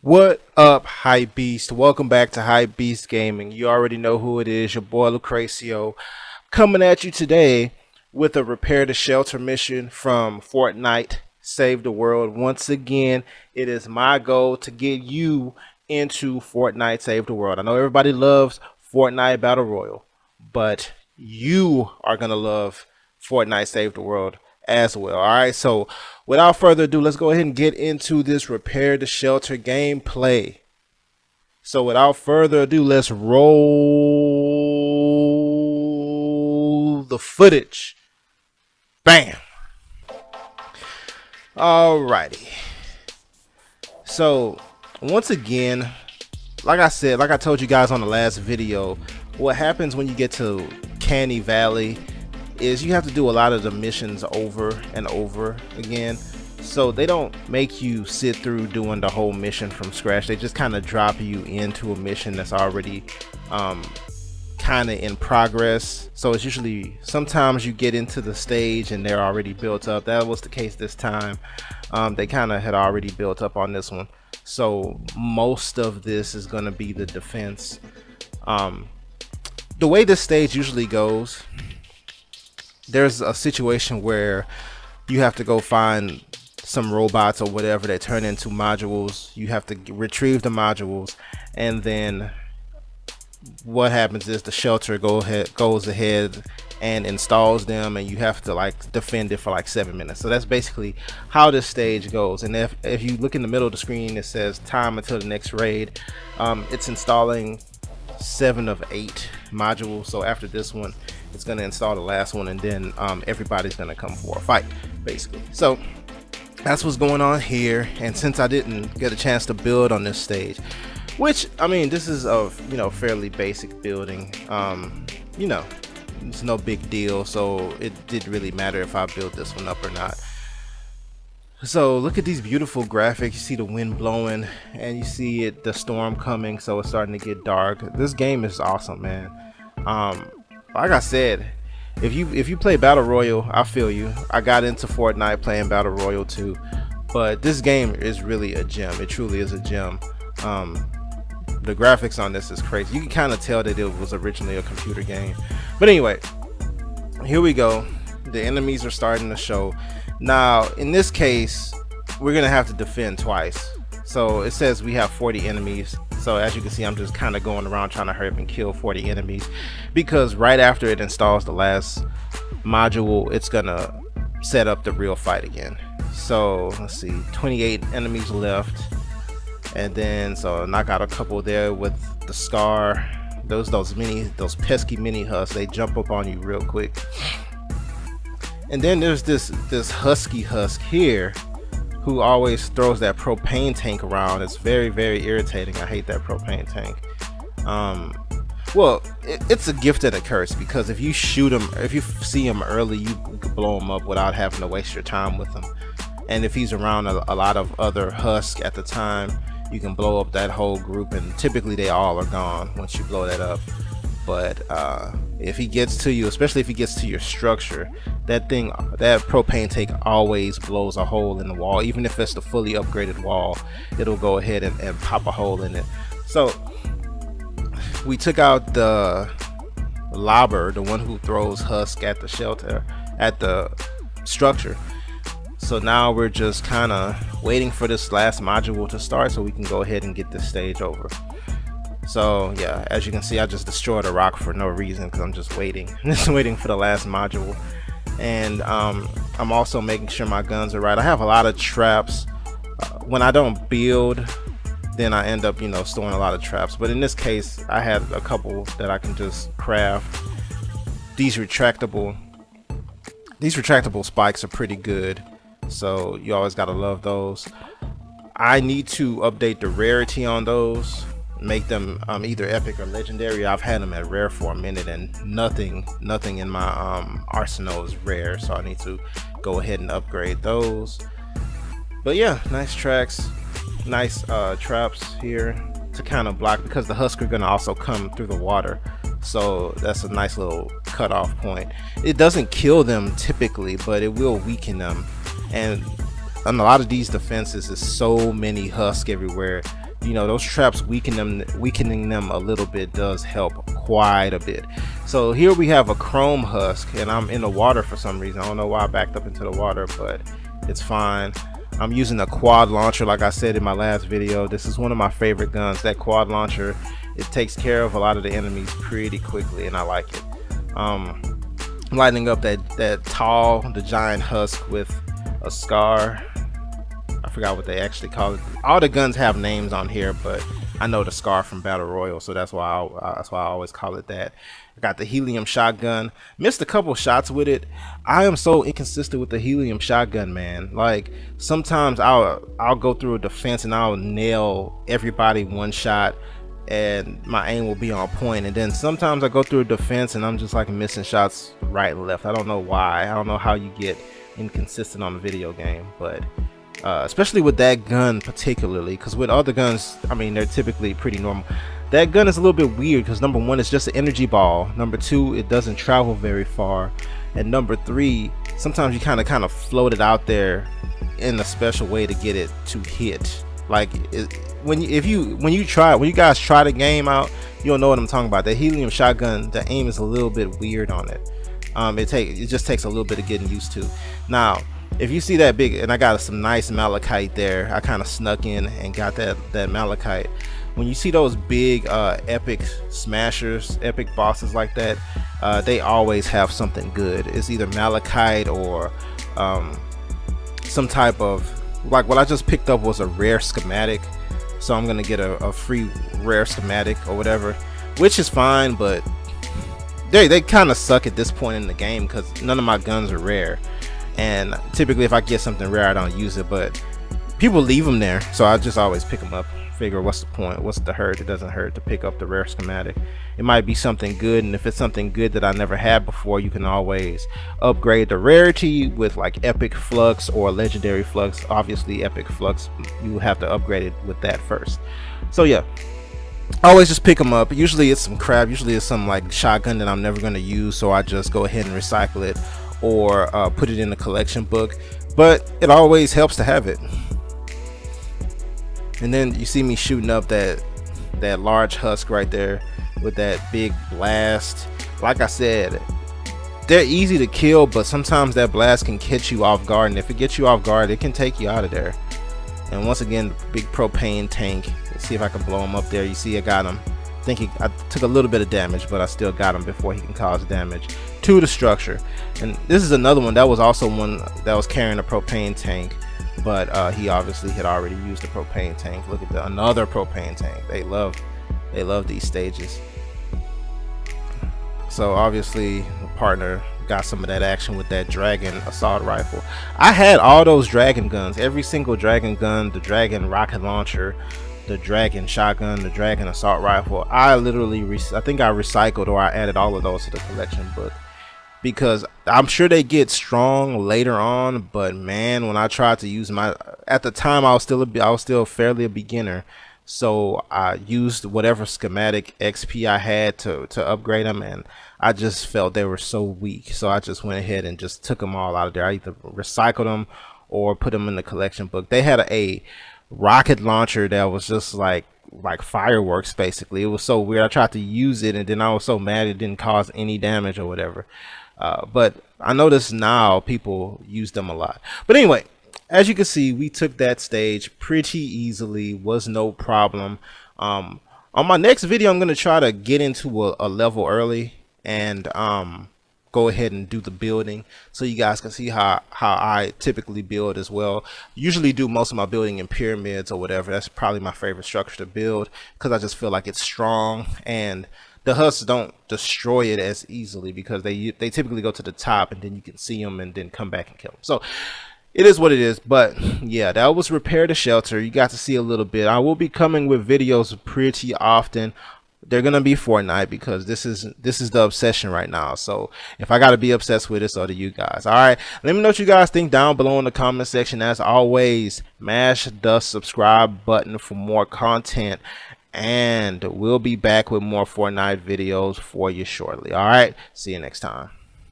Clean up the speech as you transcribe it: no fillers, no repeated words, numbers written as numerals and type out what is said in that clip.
What up, Hype Beast? Welcome back to Hype Beast Gaming. You already know who it is, your boy Lucrecio, coming at you today with a repair the shelter mission from Fortnite Save the World. Once again, it is my goal to get you into Fortnite Save the World. I know everybody loves Fortnite Battle Royale, but you are going to love Fortnite Save the World as well. All right, so without further ado, let's go ahead and get into this repair the shelter gameplay. So without further ado, let's roll the footage. Bam. Alrighty. So once again, like I told you guys on the last video, what happens when you get to Canny Valley is you have to do a lot of the missions over and over again. So they don't make you sit through doing the whole mission from scratch. They just kind of drop you into a mission that's already kind of in progress. So it's usually, sometimes you get into the stage and they're already built up. That was the case this time. They kind of had already built up on this one. So most of this is going to be the defense. The way this stage usually goes, there's a situation where you have to go find some robots or whatever that turn into modules. You have to retrieve the modules, and then what happens is the shelter goes ahead and installs them, and you have to like defend it for like 7 minutes. So that's basically how this stage goes. And if you look in the middle of the screen, it says time until the next raid. It's installing 7 of 8 modules. So after this one, it's going to install the last one, and then everybody's going to come for a fight basically. So that's what's going on here. And since I didn't get a chance to build on this stage, which I mean, this is a fairly basic building, it's no big deal, so it didn't really matter if I built this one up or not. So look at these beautiful graphics. You see the wind blowing and you see the storm coming, so it's starting to get dark. This game is awesome, man. Like I said, if you play Battle Royale, I feel you. I got into Fortnite playing Battle Royale too, but this game is really a gem. It truly is a gem. The graphics on this is crazy. You can kind of tell that it was originally a computer game. But anyway, here we go. The enemies are starting to show. Now, in this case, we're gonna have to defend twice. So it says we have 40 enemies. So as you can see, I'm just kind of going around trying to hurry up and kill 40 enemies, because right after it installs the last module, it's gonna set up the real fight again. So let's see, 28 enemies left, and then so knock out a couple there with the Scar. Those pesky mini husks, they jump up on you real quick. And then there's this husky husk here who always throws that propane tank around. It's very, very irritating. I hate that propane tank. Well, it's a gift and a curse, because if you shoot him, if you see him early, you can blow him up without having to waste your time with him. And if he's around a lot of other husks at the time, you can blow up that whole group, and typically they all are gone once you blow that up. But if he gets to you, especially if he gets to your structure, that propane tank always blows a hole in the wall. Even if it's the fully upgraded wall, it'll go ahead and pop a hole in it. So we took out the lobber, the one who throws husk at the shelter, at the structure. So now we're just kind of waiting for this last module to start so we can go ahead and get this stage over. So yeah, as you can see, I just destroyed a rock for no reason, because I'm just waiting for the last module. And I'm also making sure my guns are right. I have a lot of traps. When I don't build, then I end up storing a lot of traps, but in this case I had a couple that I can just craft. These retractable spikes are pretty good, so you always gotta love those. I need to update the rarity on those, make them either epic or legendary. I've had them at rare for a minute, and nothing in my arsenal is rare, so I need to go ahead and upgrade those. But yeah, nice tracks, nice traps here to kind of block, because the husk are gonna also come through the water, so that's a nice little cutoff point. It doesn't kill them typically, but it will weaken them. And on a lot of these defenses, is so many husks everywhere you know, those traps weakening them a little bit does help quite a bit. So here we have a chrome husk, and I'm in the water for some reason. I don't know why I backed up into the water, but it's fine. I'm using a quad launcher, like I said in my last video. This is one of my favorite guns. That quad launcher, it takes care of a lot of the enemies pretty quickly, and I like it. Lighting up the giant husk with a scar. I forgot what they actually call it. All the guns have names on here, but I know the scar from Battle Royale, so that's why I always call it that. I got the helium shotgun. Missed a couple shots with it. I am so inconsistent with the helium shotgun, man. Like, sometimes I'll go through a defense and I'll nail everybody one shot and my aim will be on point, and then sometimes I go through a defense and I'm just like missing shots right and left. I don't know why. I don't know how you get inconsistent on a video game, but especially with that gun particularly, because with other guns, I mean, they're typically pretty normal. That gun is a little bit weird because number one, it's just an energy ball. Number two, it doesn't travel very far, and number three, sometimes you kind of float it out there in a special way to get it to hit. Like when you guys try the game out, you'll know what I'm talking about. The helium shotgun, the aim is a little bit weird on it. It just takes a little bit of getting used to. Now, if you see that big, and I got some nice malachite there, I kind of snuck in and got that malachite. When you see those big epic smashers, epic bosses like that, they always have something good. It's either malachite or some type of, like what I just picked up was a rare schematic, so I'm gonna get a free rare schematic or whatever, which is fine, but they kind of suck at this point in the game because none of my guns are rare, and typically if I get something rare I don't use it, but people leave them there, so I just always pick them up. Figure, what's the point, what's the hurt? It doesn't hurt to pick up the rare schematic. It might be something good, and if it's something good that I never had before, you can always upgrade the rarity with like epic flux or legendary flux. Obviously epic flux, you have to upgrade it with that first. So yeah, always just pick them up. Usually it's some crap, usually it's some like shotgun that I'm never going to use, so I just go ahead and recycle it or put it in the collection book, but it always helps to have it. And then you see me shooting up that large husk right there with that big blast. Like I said, they're easy to kill, but sometimes that blast can catch you off guard, and if it gets you off guard, it can take you out of there. And once again, the big propane tank. Let's see if I can blow him up there. You see I got him. I took a little bit of damage, but I still got him before he can cause damage to the structure. And this is another one that was also one that was carrying a propane tank, but he obviously had already used the propane tank. Look at another propane tank. They love these stages. So obviously the partner got some of that action with that dragon assault rifle. I had all those dragon guns, every single dragon gun, the dragon rocket launcher, the dragon shotgun, the dragon assault rifle. I literally I think I recycled or I added all of those to the collection book, because I'm sure they get strong later on, but man, when I tried to use at the time I was still fairly a beginner, so I used whatever schematic XP I had to upgrade them, and I just felt they were so weak, so I just went ahead and just took them all out of there. I either recycled them or put them in the collection book. They had a rocket launcher that was just like fireworks basically. It was so weird. I tried to use it and then I was so mad it didn't cause any damage or whatever. But I notice now people use them a lot. But anyway, as you can see, we took that stage pretty easily, was no problem. On my next video, I'm going to try to get into a level early and go ahead and do the building so you guys can see how I typically build as well. Usually do most of my building in pyramids or whatever. That's probably my favorite structure to build because I just feel like it's strong and the husks don't destroy it as easily because they typically go to the top and then you can see them and then come back and kill them. So it is what it is. But yeah, that was Repair the Shelter. You got to see a little bit. I will be coming with videos pretty often. They're gonna be Fortnite because this is the obsession right now. So if I gotta be obsessed with it, so do you guys. All right, let me know what you guys think down below in the comment section. As always, mash the subscribe button for more content, and we'll be back with more Fortnite videos for you shortly. All right, see you next time.